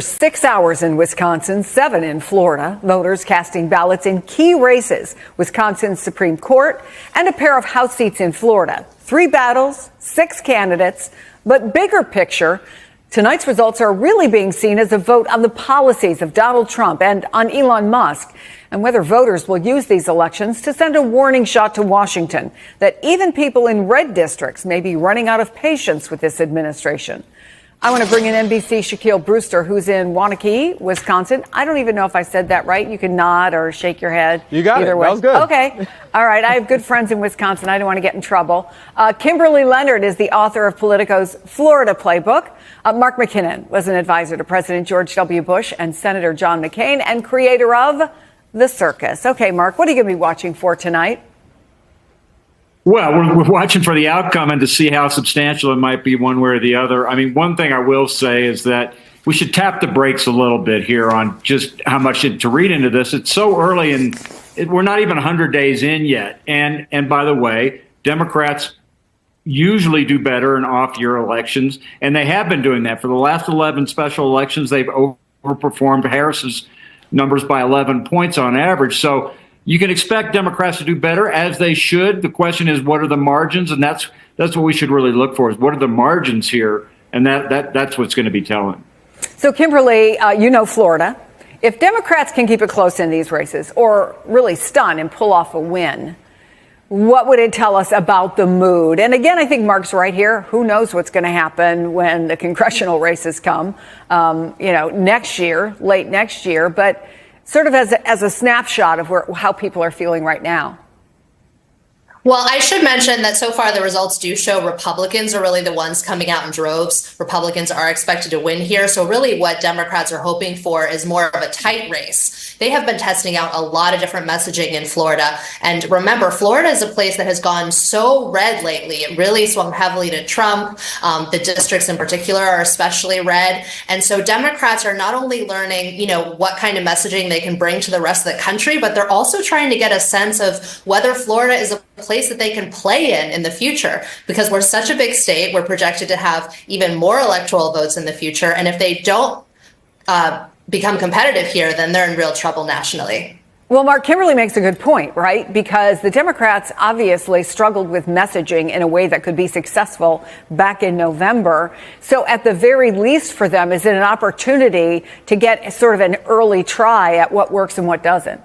6 hours in Wisconsin, 7 in Florida. Voters casting ballots in key races, Wisconsin's Supreme Court, and a pair of House seats in Florida. 3 battles, 6 candidates, but bigger picture, tonight's results are really being seen as a vote on the policies of Donald Trump and on Elon Musk, and whether voters will use these elections to send a warning shot to Washington that even people in red districts may be running out of patience with this administration. I want to bring in NBC's Shaquille Brewster, who's in Waunakee, Wisconsin. I don't even know if I said that right. You can nod or shake your head. You got either it. way. That was good. Okay. All right. I have good friends in Wisconsin. I don't want to get in trouble. Kimberly Leonard is the author of Politico's Florida Playbook. Mark McKinnon was an advisor to President George W. Bush and Senator John McCain and creator of The Circus. Okay, Mark, what are you going to be watching for tonight? Well, we're watching for the outcome and to see how substantial it might be one way or the other. I mean, one thing I will say is that we should tap the brakes a little bit here on just how much to read into this. It's so early and we're not even 100 days in yet. And by the way, Democrats usually do better in off-year elections, and they have been doing that. For the last 11 special elections, they've overperformed Harris's numbers by 11 points on average. So you can expect Democrats to do better, as they should. The question is, what are the margins? And that's what we should really look for, is what are the margins here? And that's what's going to be telling. So, Kimberly, you know Florida. If Democrats can keep it close in these races or really stun and pull off a win, what would it tell us about the mood? And again, I think Mark's right here. Who knows what's going to happen when the congressional races come, next year, late next year. But sort of as a snapshot of how people are feeling right now. Well, I should mention that so far the results do show Republicans are really the ones coming out in droves. Republicans are expected to win here. So really what Democrats are hoping for is more of a tight race. They have been testing out a lot of different messaging in Florida. And remember, Florida is a place that has gone so red lately. It really swung heavily to Trump. The districts in particular are especially red. And so Democrats are not only learning, what kind of messaging they can bring to the rest of the country, but they're also trying to get a sense of whether Florida is a place that they can play in the future, because we're such a big state. We're projected to have even more electoral votes in the future. And if they don't become competitive here, then they're in real trouble nationally. Well, Mark, Kimberly makes a good point, right? Because the Democrats obviously struggled with messaging in a way that could be successful back in November. So at the very least for them, is it an opportunity to get sort of an early try at what works and what doesn't?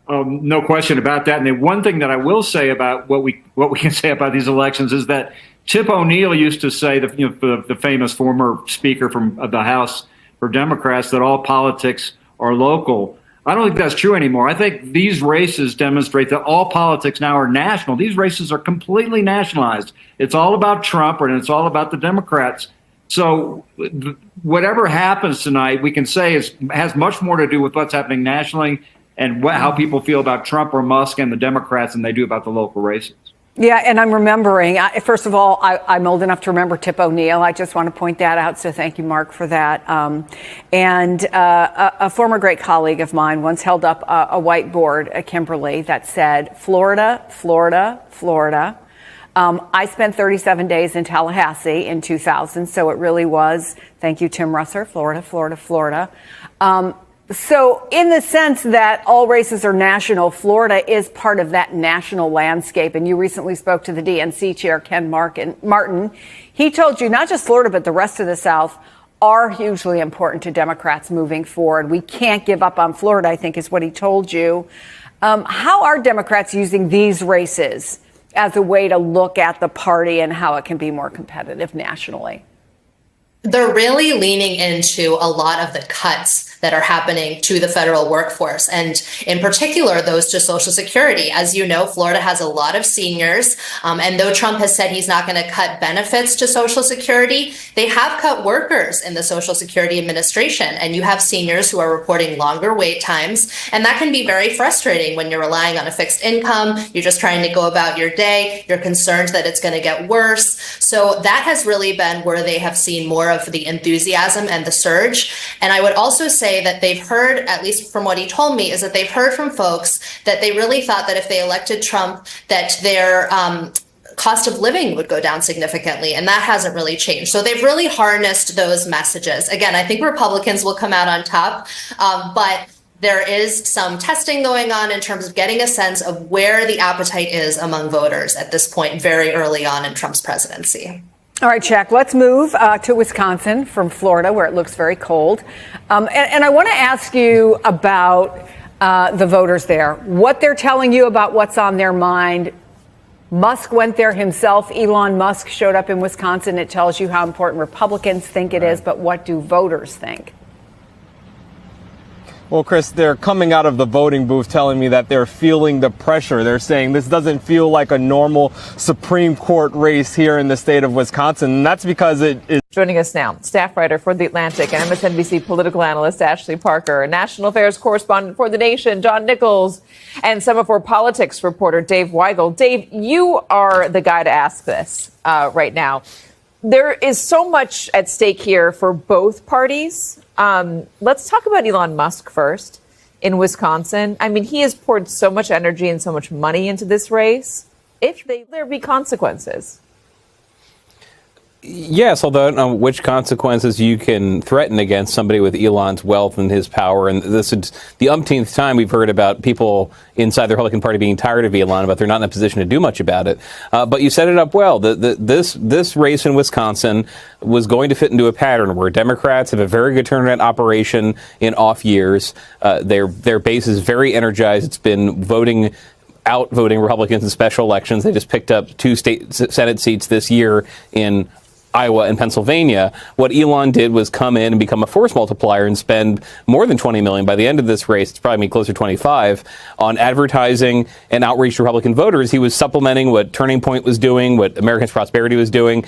No question about that. And the one thing that I will say about what we can say about these elections is that Tip O'Neill used to say, the famous former speaker from the House for Democrats, that all politics are local. I don't think that's true anymore. I think these races demonstrate that all politics now are national. These races are completely nationalized. It's all about Trump and it's all about the Democrats. So whatever happens tonight, we can say has much more to do with what's happening nationally and how people feel about Trump or Musk and the Democrats than they do about the local races. Yeah, and I'm remembering, first of all, I'm old enough to remember Tip O'Neill. I just want to point that out, so thank you, Mark, for that. A former great colleague of mine once held up a whiteboard at Kimberly that said, Florida, Florida, Florida. I spent 37 days in Tallahassee in 2000, so it really was, thank you, Tim Russer, Florida, Florida, Florida. So in the sense that all races are national, Florida is part of that national landscape. And you recently spoke to the DNC chair, Ken Martin. He told you not just Florida, but the rest of the South are hugely important to Democrats moving forward. We can't give up on Florida, I think is what he told you. How are Democrats using these races as a way to look at the party and how it can be more competitive nationally? They're really leaning into a lot of the cuts that are happening to the federal workforce, and in particular, those to Social Security. As you know, Florida has a lot of seniors, and though Trump has said he's not going to cut benefits to Social Security, they have cut workers in the Social Security Administration, and you have seniors who are reporting longer wait times, and that can be very frustrating when you're relying on a fixed income, you're just trying to go about your day, you're concerned that it's going to get worse. So that has really been where they have seen more of the enthusiasm and the surge. And I would also say that they've heard, at least from what he told me, is that they've heard from folks that they really thought that if they elected Trump, that their cost of living would go down significantly, and that hasn't really changed. So they've really harnessed those messages. Again, I think Republicans will come out on top, but there is some testing going on in terms of getting a sense of where the appetite is among voters at this point, very early on in Trump's presidency. All right, Jack, let's move to Wisconsin from Florida, where it looks very cold. And I want to ask you about the voters there, what they're telling you about what's on their mind. Musk went there himself. Elon Musk showed up in Wisconsin. It tells you how important Republicans think it is, but what do voters think? Well, Chris, they're coming out of the voting booth telling me that they're feeling the pressure. They're saying this doesn't feel like a normal Supreme Court race here in the state of Wisconsin. And that's because it is. Joining us now, staff writer for The Atlantic and MSNBC political analyst Ashley Parker, national affairs correspondent for The Nation, John Nichols, and Semaphore politics reporter Dave Weigel. Dave, you are the guy to ask this right now. There is so much at stake here for both parties. Let's talk about Elon Musk first in Wisconsin. I mean, he has poured so much energy and so much money into this race. There be consequences. Yes, although I don't know which consequences you can threaten against somebody with Elon's wealth and his power. And this is the umpteenth time we've heard about people inside the Republican Party being tired of Elon, but they're not in a position to do much about it. But you set it up well. This race in Wisconsin was going to fit into a pattern where Democrats have a very good turnaround operation in off years. Their base is very energized. It's been outvoting Republicans in special elections. They just picked up 2 state Senate seats this year in Iowa and Pennsylvania. What Elon did was come in and become a force multiplier and spend more than $20 million by the end of this race. It's probably closer to 25 on advertising and outreach to Republican voters. He was supplementing what Turning Point was doing, what Americans Prosperity was doing.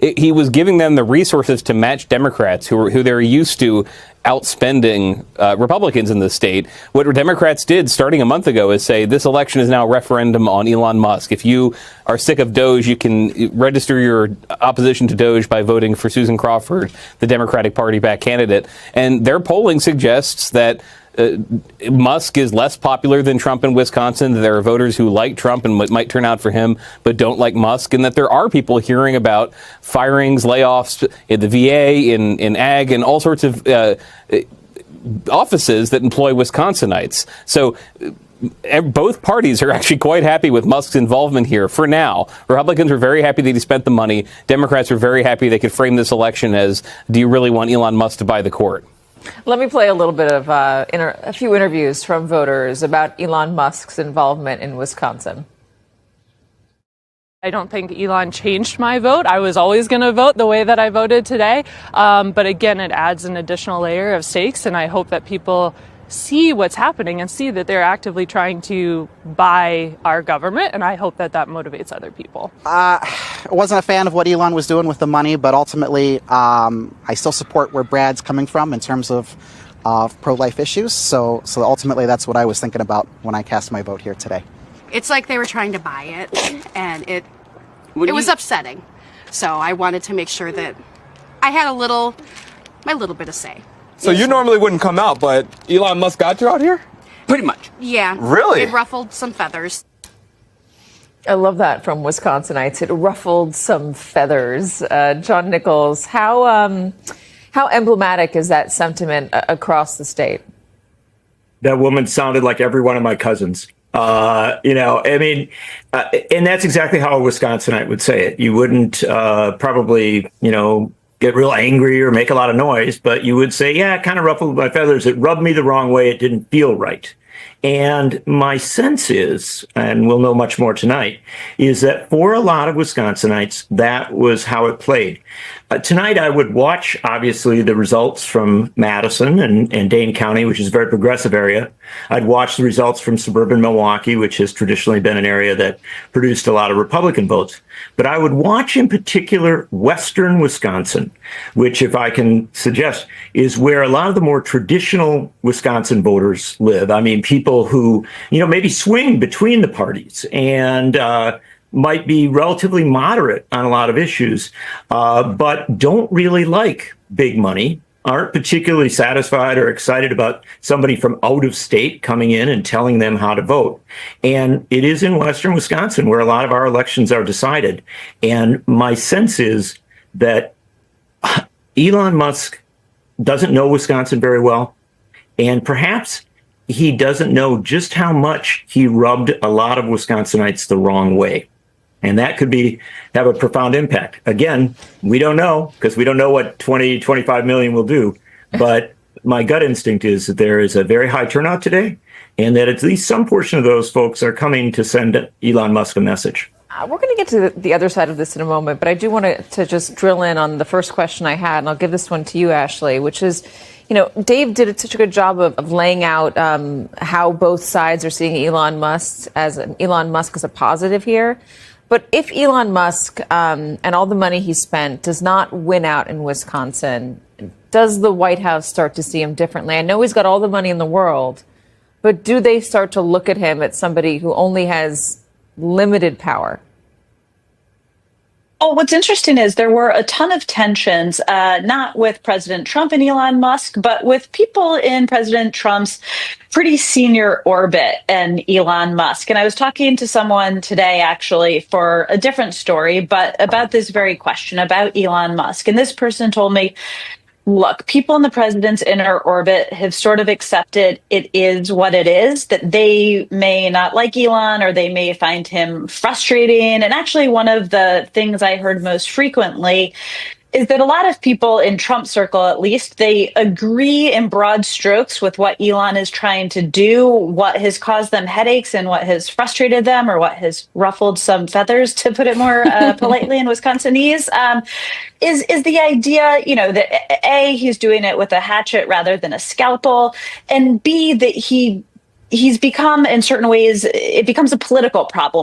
He was giving them the resources to match Democrats who they're used to outspending Republicans in the state. What Democrats did starting a month ago is say this election is now a referendum on Elon Musk. If you are sick of Doge, you can register your opposition to Doge by voting for Susan Crawford, the Democratic Party-backed candidate. And their polling suggests that Musk is less popular than Trump in Wisconsin. There are voters who like Trump and might turn out for him, but don't like Musk, and that there are people hearing about firings, layoffs in the VA, in ag, and all sorts of offices that employ Wisconsinites. So both parties are actually quite happy with Musk's involvement here for now. Republicans are very happy that he spent the money. Democrats are very happy they could frame this election as, do you really want Elon Musk to buy the court? Let me play a little bit of a few interviews from voters about Elon Musk's involvement in Wisconsin. I don't think Elon changed my vote. I was always going to vote the way that I voted today. But again, it adds an additional layer of stakes, and I hope that people see what's happening and see that they're actively trying to buy our government, and I hope that motivates other people. I wasn't a fan of what Elon was doing with the money, but ultimately I still support where Brad's coming from in terms of pro-life issues. So ultimately that's what I was thinking about when I cast my vote here today. It's like they were trying to buy it, and it was upsetting. So I wanted to make sure that I had my little bit of say. So you normally wouldn't come out, but Elon Musk got you out here? Pretty much. Yeah. Really? It ruffled some feathers. I love that from Wisconsinites. It ruffled some feathers. John Nichols, how emblematic is that sentiment across the state? That woman sounded like every one of my cousins. And that's exactly how a Wisconsinite would say it. You wouldn't probably, get real angry or make a lot of noise, but you would say, yeah, it kind of ruffled my feathers. It rubbed me the wrong way. It didn't feel right. And my sense is, and we'll know much more tonight, is that for a lot of Wisconsinites, that was how it played. Tonight, I would watch, obviously, the results from Madison and Dane County, which is a very progressive area. I'd watch the results from suburban Milwaukee, which has traditionally been an area that produced a lot of Republican votes. But I would watch, in particular, western Wisconsin, which, if I can suggest, is where a lot of the more traditional Wisconsin voters live. I mean, people who, maybe swing between the parties and might be relatively moderate on a lot of issues, but don't really like big money aren't particularly satisfied or excited about somebody from out of state coming in and telling them how to vote. And it is in Western Wisconsin where a lot of our elections are decided. And my sense is that Elon Musk doesn't know Wisconsin very well. And perhaps he doesn't know just how much he rubbed a lot of Wisconsinites the wrong way. And that could have a profound impact. Again, we don't know because we don't know what 25 million will do. But my gut instinct is that there is a very high turnout today and that at least some portion of those folks are coming to send Elon Musk a message. We're going to get to the other side of this in a moment, but I do want to just drill in on the first question I had, and I'll give this one to you, Ashley, which is, Dave did such a good job of laying out how both sides are seeing Elon Musk as a positive here. But if Elon Musk and all the money he spent does not win out in Wisconsin, does the White House start to see him differently? I know he's got all the money in the world, but do they start to look at him as somebody who only has limited power? Oh, what's interesting is there were a ton of tensions, not with President Trump and Elon Musk, but with people in President Trump's pretty senior orbit and Elon Musk. And I was talking to someone today, actually, for a different story, but about this very question about Elon Musk. And this person told me, look, people in the president's inner orbit have sort of accepted it is what it is, that they may not like Elon or they may find him frustrating. And actually, one of the things I heard most frequently is that a lot of people in Trump's circle, at least, they agree in broad strokes with what Elon is trying to do, what has caused them headaches and what has frustrated them or what has ruffled some feathers, to put it more politely in Wisconsinese, is the idea, that A, he's doing it with a hatchet rather than a scalpel, and B, that he's become, in certain ways, it becomes a political problem.